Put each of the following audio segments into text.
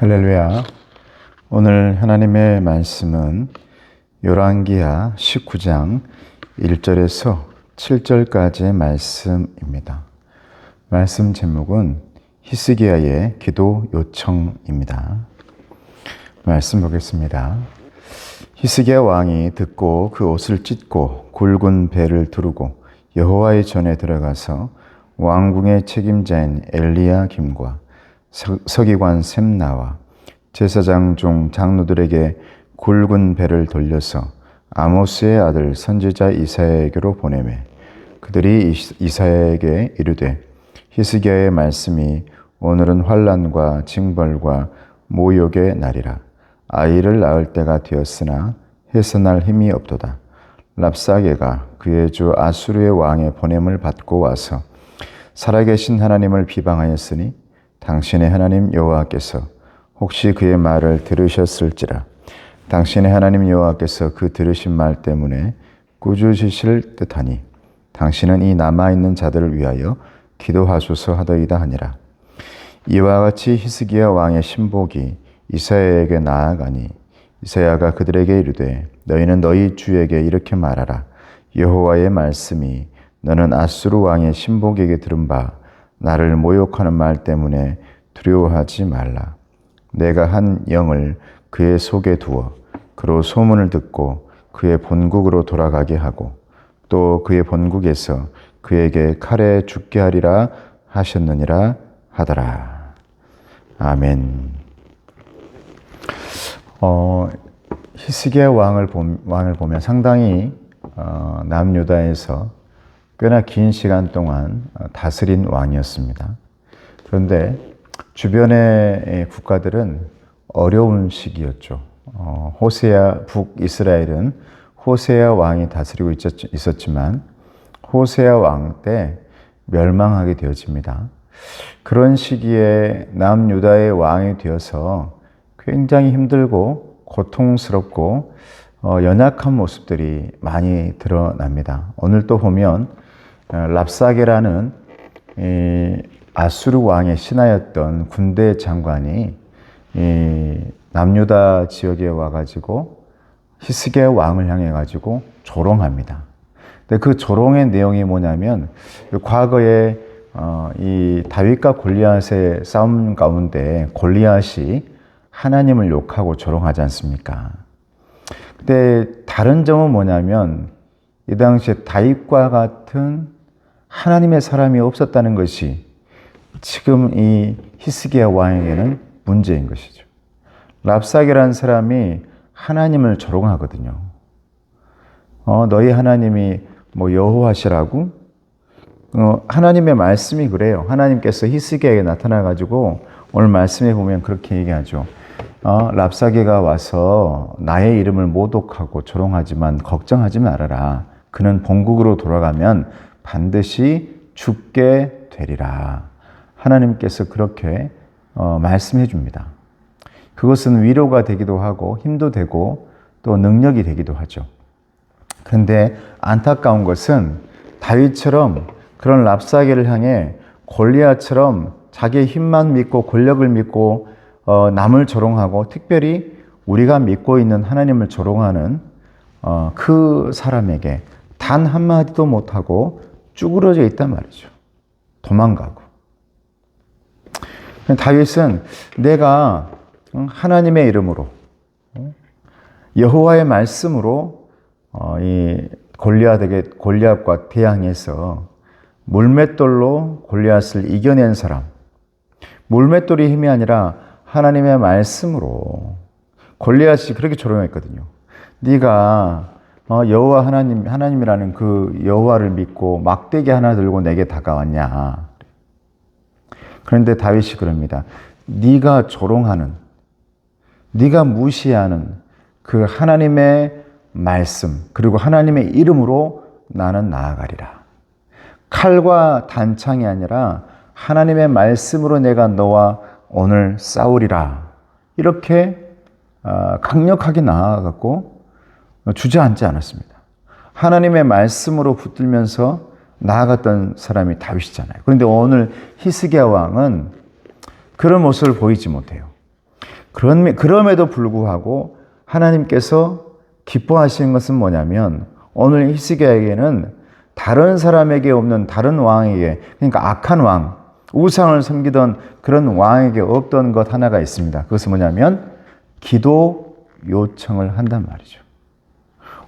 할렐루야. 오늘 하나님의 말씀은 열왕기하 19장 1절에서 7절까지의 말씀입니다. 말씀 제목은 히스기야의 기도 요청입니다. 말씀 보겠습니다. 히스기야 왕이 듣고 그 옷을 찢고 굵은 배를 두르고 여호와의 전에 들어가서 왕궁의 책임자인 엘리야김과 서기관 셈나와 제사장 중 장로들에게 굵은 배를 돌려서 아모스의 아들 선지자 이사야에게로 보내매 그들이 이사야에게 이르되 히스기야의 말씀이 오늘은 환난과 징벌과 모욕의 날이라. 아이를 낳을 때가 되었으나 해산할 힘이 없도다. 랍사게가 그의 주 아수르의 왕의 보냄을 받고 와서 살아계신 하나님을 비방하였으니 당신의 하나님 여호와께서 혹시 그의 말을 들으셨을지라. 당신의 하나님 여호와께서 그 들으신 말 때문에 꾸짖으실 듯하니 당신은 이 남아있는 자들을 위하여 기도하소서 하더이다 하니라. 이와 같이 히스기야 왕의 신복이 이사야에게 나아가니 이사야가 그들에게 이르되 너희는 너희 주에게 이렇게 말하라. 여호와의 말씀이 너는 아수르 왕의 신복에게 들은 바 나를 모욕하는 말 때문에 두려워하지 말라. 내가 한 영을 그의 속에 두어 그로 소문을 듣고 그의 본국으로 돌아가게 하고 또 그의 본국에서 그에게 칼에 죽게 하리라 하셨느니라 하더라. 아멘. 히스기야 왕을 보면 상당히 남유다에서 꽤나 긴 시간 동안 다스린 왕이었습니다. 그런데 주변의 국가들은 어려운 시기였죠. 호세아 북이스라엘은 호세아 왕이 다스리고 있었지만 호세아 왕 때 멸망하게 되어집니다. 그런 시기에 남유다의 왕이 되어서 굉장히 힘들고 고통스럽고 연약한 모습들이 많이 드러납니다. 오늘 또 보면 랍사게라는 아수르 왕의 신하였던 군대 장관이 남유다 지역에 와가지고 히스기야 왕을 향해 가지고 조롱합니다. 근데 그 조롱의 내용이 뭐냐면 과거에 이 다윗과 골리앗의 싸움 가운데 골리앗이 하나님을 욕하고 조롱하지 않습니까? 근데 다른 점은 뭐냐면 이 당시에 다윗과 같은 하나님의 사람이 없었다는 것이 지금 이 히스기야 왕에게는 문제인 것이죠. 랍사게라는 사람이 하나님을 조롱하거든요. 너희 하나님이 뭐 여호와시라고? 하나님의 말씀이 그래요. 하나님께서 히스기야에게 나타나가지고 오늘 말씀에 보면 그렇게 얘기하죠. 랍사게가 와서 나의 이름을 모독하고 조롱하지만 걱정하지 말아라. 그는 본국으로 돌아가면 반드시 죽게 되리라. 하나님께서 그렇게 말씀해 줍니다. 그것은 위로가 되기도 하고 힘도 되고 또 능력이 되기도 하죠. 그런데 안타까운 것은 다윗처럼 그런 랍사게를 향해 골리앗처럼 자기의 힘만 믿고 권력을 믿고 남을 조롱하고 특별히 우리가 믿고 있는 하나님을 조롱하는 그 사람에게 단 한마디도 못하고 쭈그러져 있단 말이죠. 도망가고. 다윗은 내가 하나님의 이름으로 여호와의 말씀으로 이 골리앗과 대항해서 물맷돌로 골리앗을 이겨낸 사람. 물맷돌이 힘이 아니라 하나님의 말씀으로 골리앗이 그렇게 조롱했거든요. 네가 여호와 하나님이라는 그 여호와를 믿고 막대기 하나 들고 내게 다가왔냐. 그런데 다윗이 그럽니다. 네가 조롱하는, 네가 무시하는 그 하나님의 말씀 그리고 하나님의 이름으로 나는 나아가리라. 칼과 단창이 아니라 하나님의 말씀으로 내가 너와 오늘 싸우리라. 이렇게 강력하게 나아갔고 주저앉지 않았습니다. 하나님의 말씀으로 붙들면서 나아갔던 사람이 다윗이잖아요. 그런데 오늘 히스기야 왕은 그런 모습을 보이지 못해요. 그럼에도 불구하고 하나님께서 기뻐하시는 것은 뭐냐면 오늘 히스기야에게는 다른 사람에게 없는 다른 왕에게, 그러니까 악한 왕, 우상을 섬기던 그런 왕에게 없던 것 하나가 있습니다. 그것은 뭐냐면 기도 요청을 한단 말이죠.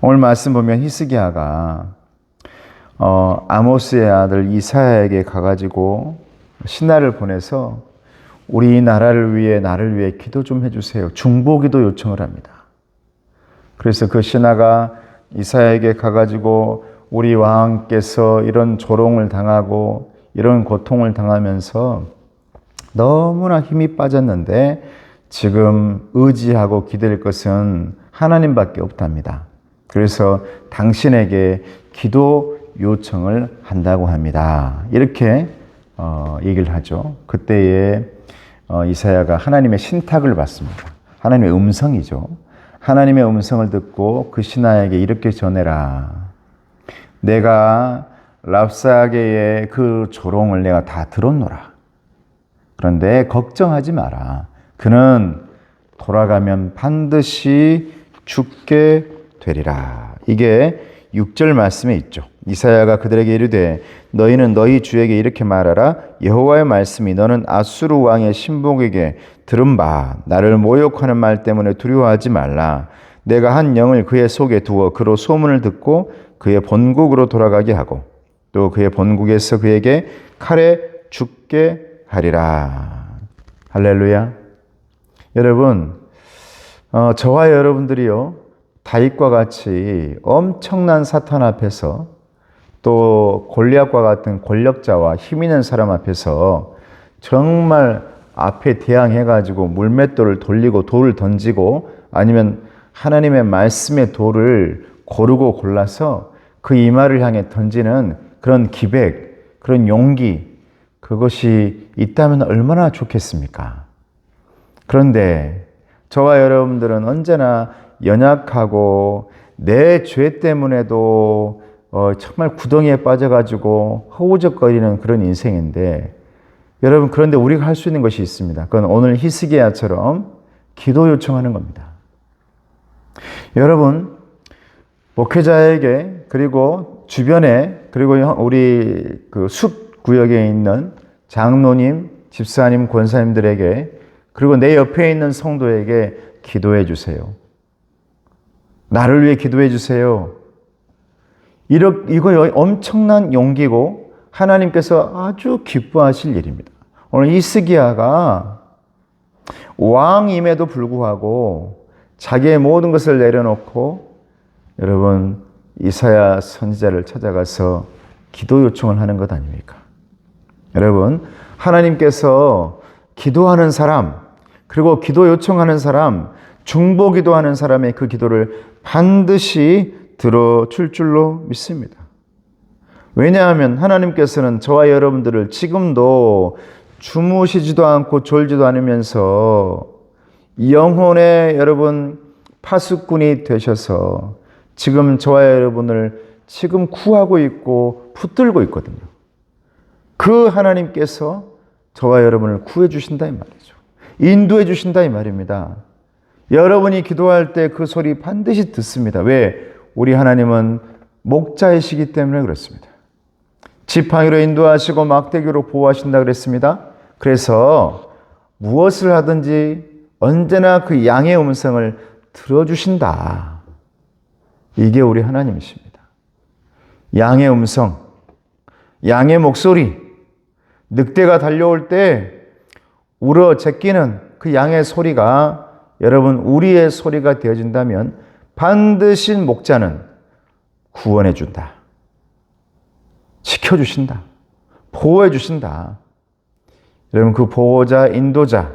오늘 말씀 보면 히스기야가 아모스의 아들 이사야에게 가가지고 신하를 보내서 우리 나라를 위해 나를 위해 기도 좀 해주세요. 중보기도 요청을 합니다. 그래서 그 신하가 이사야에게 가가지고 우리 왕께서 이런 조롱을 당하고 이런 고통을 당하면서 너무나 힘이 빠졌는데 지금 의지하고 기댈 것은 하나님밖에 없답니다. 그래서 당신에게 기도 요청을 한다고 합니다. 이렇게 얘기를 하죠. 그때에 이사야가 하나님의 신탁을 받습니다. 하나님의 음성이죠. 하나님의 음성을 듣고 그 신하에게 이렇게 전해라. 내가 랍사게의 그 조롱을 내가 다 들었노라. 그런데 걱정하지 마라. 그는 돌아가면 반드시 죽게 되리라. 이게 6절 말씀에 있죠. 이사야가 그들에게 이르되 너희는 너희 주에게 이렇게 말하라. 여호와의 말씀이 너는 아수르 왕의 신복에게 들은 바 나를 모욕하는 말 때문에 두려워하지 말라. 내가 한 영을 그의 속에 두어 그로 소문을 듣고 그의 본국으로 돌아가게 하고 또 그의 본국에서 그에게 칼에 죽게 하리라. 할렐루야. 여러분, 저와 여러분들이요 다윗과 같이 엄청난 사탄 앞에서 또 골리앗과 같은 권력자와 힘 있는 사람 앞에서 정말 앞에 대항해가지고 물맷돌을 돌리고 돌을 던지고 아니면 하나님의 말씀의 돌을 고르고 골라서 그 이마를 향해 던지는 그런 기백, 그런 용기, 그것이 있다면 얼마나 좋겠습니까? 그런데 저와 여러분들은 언제나 연약하고 내 죄 때문에도 정말 구덩이에 빠져가지고 허우적거리는 그런 인생인데 여러분, 그런데 우리가 할 수 있는 것이 있습니다. 그건 오늘 히스기야처럼 기도 요청하는 겁니다. 여러분, 목회자에게 그리고 주변에 그리고 우리 그 숲 구역에 있는 장로님, 집사님, 권사님들에게 그리고 내 옆에 있는 성도에게 기도해 주세요. 나를 위해 기도해 주세요. 이거 엄청난 용기고 하나님께서 아주 기뻐하실 일입니다. 오늘 히스기야가 왕임에도 불구하고 자기의 모든 것을 내려놓고 여러분 이사야 선지자를 찾아가서 기도 요청을 하는 것 아닙니까? 여러분, 하나님께서 기도하는 사람, 그리고 기도 요청하는 사람, 중보 기도하는 사람의 그 기도를 반드시 들어줄 줄로 믿습니다. 왜냐하면 하나님께서는 저와 여러분들을 지금도 주무시지도 않고 졸지도 않으면서 영혼의 여러분 파수꾼이 되셔서 지금 저와 여러분을 지금 구하고 있고 붙들고 있거든요. 그 하나님께서 저와 여러분을 구해 주신다 이 말이죠. 인도해 주신다 이 말입니다. 여러분이 기도할 때 그 소리 반드시 듣습니다. 왜? 우리 하나님은 목자이시기 때문에 그렇습니다. 지팡이로 인도하시고 막대기로 보호하신다 그랬습니다. 그래서 무엇을 하든지 언제나 그 양의 음성을 들어주신다. 이게 우리 하나님이십니다. 양의 음성, 양의 목소리, 늑대가 달려올 때 울어 제끼는 그 양의 소리가 여러분 우리의 소리가 되어진다면 반드시 목자는 구원해 준다. 지켜주신다. 보호해 주신다. 여러분 그 보호자, 인도자,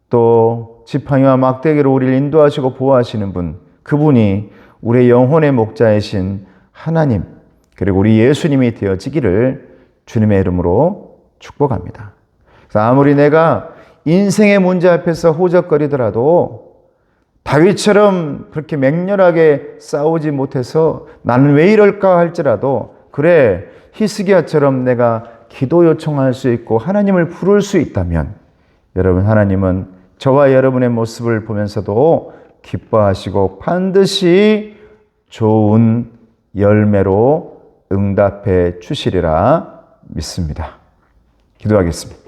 또 지팡이와 막대기로 우리를 인도하시고 보호하시는 분, 그분이 우리의 영혼의 목자이신 하나님, 그리고 우리 예수님이 되어지기를 주님의 이름으로 축복합니다. 그래서 아무리 내가 인생의 문제 앞에서 호적거리더라도 다윗처럼 그렇게 맹렬하게 싸우지 못해서 나는 왜 이럴까 할지라도 그래 히스기야처럼 내가 기도 요청할 수 있고 하나님을 부를 수 있다면 여러분 하나님은 저와 여러분의 모습을 보면서도 기뻐하시고 반드시 좋은 열매로 응답해 주시리라 믿습니다. 기도하겠습니다.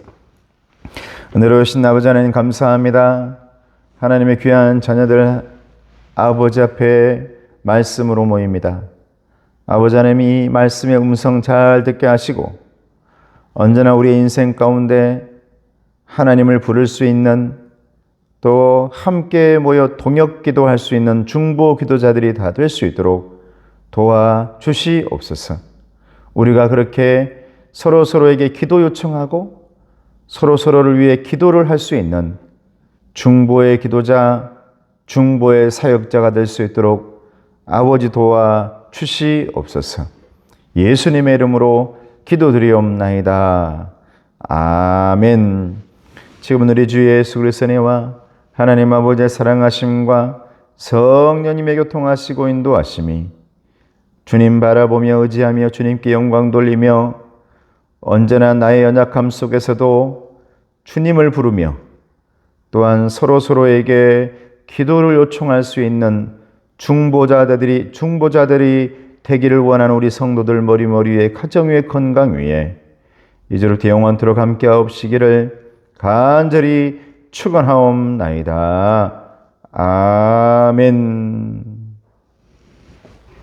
은혜로우신 아버지 하나님 감사합니다. 하나님의 귀한 자녀들 아버지 앞에 말씀으로 모입니다. 아버지 하나님 이 말씀의 음성 잘 듣게 하시고 언제나 우리의 인생 가운데 하나님을 부를 수 있는 또 함께 모여 동역 기도할 수 있는 중보 기도자들이 다 될 수 있도록 도와주시옵소서. 우리가 그렇게 서로에게 기도 요청하고 서로를 위해 기도를 할 수 있는 중보의 기도자, 중보의 사역자가 될 수 있도록 아버지 도와주시옵소서. 예수님의 이름으로 기도드리옵나이다. 아멘. 지금은 우리 주 예수 그리스도와 하나님 아버지의 사랑하심과 성령님의 교통하시고 인도하심이 주님 바라보며 의지하며 주님께 영광 돌리며 언제나 나의 연약함 속에서도 주님을 부르며 또한 서로에게 기도를 요청할 수 있는 중보자들이 되기를 원하는 우리 성도들 머리 위에 가정 위에 건강 위에 이제로부터 영원토록 함께하옵시기를 간절히 축원하옵나이다. 아멘.